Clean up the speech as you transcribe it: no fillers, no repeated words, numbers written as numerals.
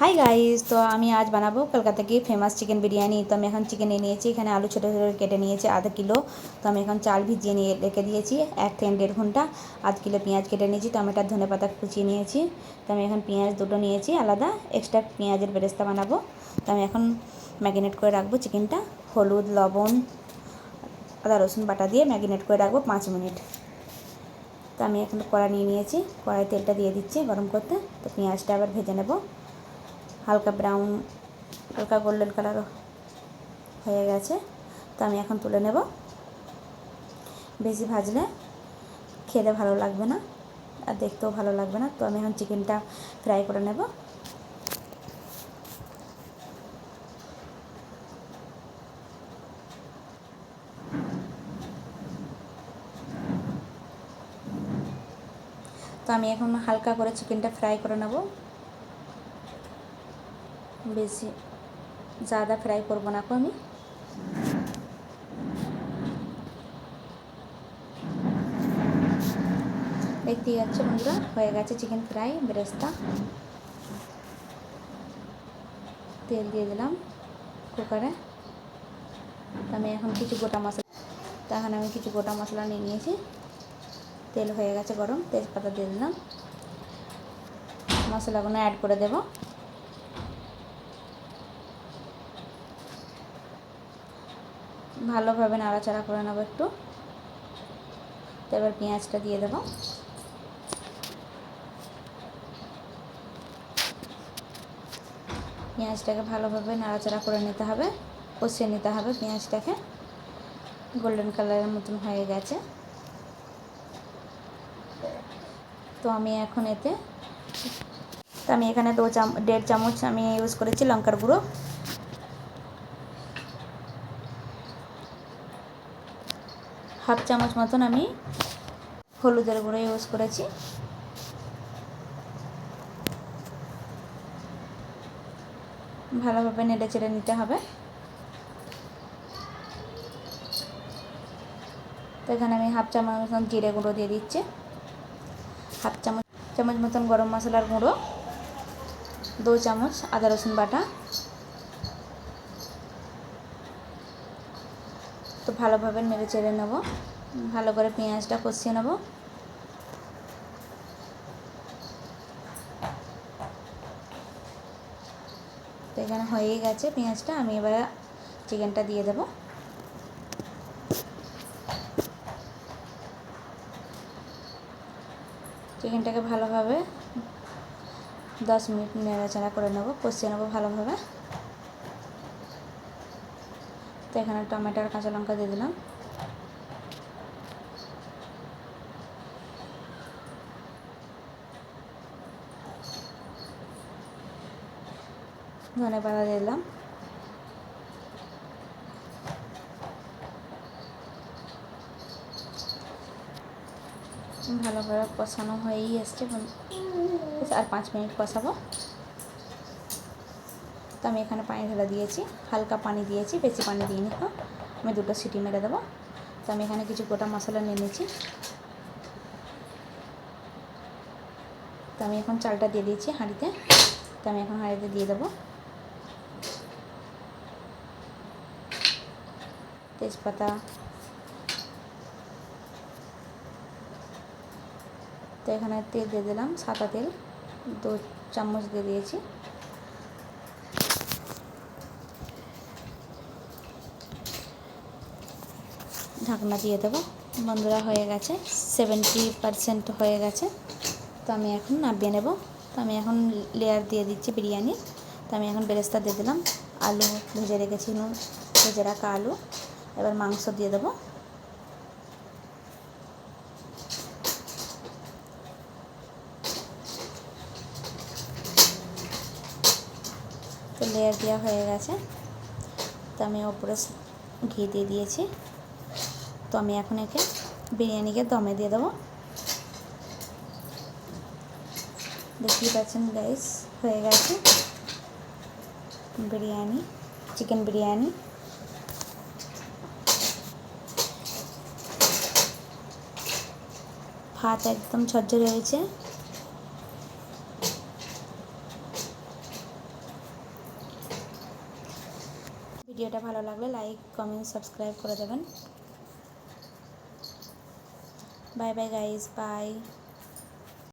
Hi guys. तो আমি আজ বানাবো কলকাতা কি ফেমাস চিকেন বিরিয়ানি। তো আমি এখন চিকেন নিয়েছি, এখানে আলু ছোটো ছোটো কেটে নিয়েছি আধা কিলো। তো আমি এখন চাল ভিজিয়ে নিয়ে রেখে দিয়েছি 1 থেকে 1.5 ঘন্টা। আধ কিলো পেঁয়াজ কেটে নিয়েছি, টমেটো ধনে পাতা কুচিয়ে নিয়েছি। তো আমি এখন পেঁয়াজ দুটো নিয়েছি আলাদা, এক্সট্রা পেঁয়াজের বেরেস্তা বানাবো। তো আমি এখন ম্যারিনেট করে রাখবো চিকেনটা, হলুদ লবণ আদা রসুন বাটা দিয়ে ম্যারিনেট করে রাখবো 5 মিনিট। তো আমি এখন কড়া নিয়ে নিয়েছি, কড়াই তেলটা দিয়ে দিচ্ছি গরম করতে। তো পেঁয়াজটা আবার ভেজে নেব, হালকা ব্রাউন হালকা গোল্ডেন কালার হয়ে গেছে। তো আমি এখন তুলে নেব। বেশি ভাজলে খেতে ভালো লাগবে না আর দেখতেও ভালো লাগবে না। তো আমি এখন চিকেনটা ফ্রাই করে নেব। তো আমি এখন হালকা করে চিকেনটা ফ্রাই করে নেব, বেশি ज़्यादा ফ্রাই করব না। আমি দেখতেই যাচ্ছে বন্ধুরা, হয়ে গেছে চিকেন ফ্রাই বেরেস্তা। তেল দিয়ে দিলাম কুকারে। আমি এখন কিছু গোটা মশলা নিয়ে নিয়েছি। তেল হয়ে গেছে গরম, তেজপাতা দিয়ে দিলাম, মশলাগুলো অ্যাড করে দেব। ভালোভাবে নাড়াচাড়া করে নেব একটু। তো এবার পেঁয়াজটা দিয়ে দেব। পেঁয়াজটাকে ভালোভাবে নাড়াচাড়া করে নিতে হবে, কষিয়ে নিতে হবে পেঁয়াজটাকে। গোল্ডেন কালারের মতন হয়ে গেছে। তো আমি এখন এখানে 1.5 চামচ আমি ইউজ করেছি লঙ্কার গুঁড়ো, হাফ চামচ মতন আমি হলুদের গুঁড়ো ইউজ করেছি। ভালোভাবে নেড়ে চেড়ে নিতে হবে। তো এখানে আমি হাফ চামচ মতন জিরে গুঁড়ো দিয়ে দিচ্ছি, হাফ চামচ মতন গরম মশলার গুঁড়ো, 2 চামচ আদা রসুন বাটা। তো ভালোভাবে নেড়ে চেড়ে নেব, ভালো করে পেঁয়াজটা কষিয়ে নেব। তো এখানে হয়েই গেছে পেঁয়াজটা, আমি এবার চিকেনটা দিয়ে দেব। চিকেনটাকে ভালোভাবে 10 মিনিট নেড়াচাড়া করে নেব, কষিয়ে নেব ভালোভাবে। তো এখানে টমেটো আর কাঁচা লঙ্কা দিয়ে দিলাম। ধনে পাতা দিয়ে দিলাম। ভালোভাবে কষানো হয়েই এসছে, আর 5 মিনিট কষাবো। তো আমি এখানে পানি ঢেলে দিয়েছি, হালকা পানি দিয়েছি, বেশি পানি দিইনি। আমি 2টো সিটি মেরে দেবো। তো আমি এখানে কিছু গোটা মশলা নিয়ে নিয়েছি। তো আমি এখন চালটা দিয়ে দিয়েছি হাঁড়িতে। তো আমি এখন হাঁড়িতে দিয়ে দেবো তেজপাতা। তো এখানে তেল দিয়ে দিলাম, সাদা তেল 2 চামচ দিয়ে দিয়েছি। ঢাকনা দিয়ে দেবো। বন্ধুরা হয়ে গেছে, 70% হয়ে গেছে। তো আমি এখন নামিয়ে নেব। তো আমি এখন লেয়ার দিয়ে দিচ্ছি বিরিয়ানি। তো আমি এখন বেরেস্তা দিয়ে দিলাম, আলু ভেজে রেখেছিলাম, ভেজে রাখা আলু। এবার মাংস দিয়ে দেবো। তো লেয়ার দেওয়া হয়ে গেছে। তো আমি ওপরে ঘি দিয়ে দিয়েছি। তো আমি এখন একে বিরিয়ানিকে দমে দিয়ে দেবো। দেখতেই পাচ্ছেন গাইস, হয়ে গেছে বিরিয়ানি, চিকেন বিরিয়ানি। ভাত একদম ঝরঝরে হয়েছে। ভিডিওটা ভালো লাগলে লাইক কমেন্ট সাবস্ক্রাইব করে দেবেন। Bye bye guys, by.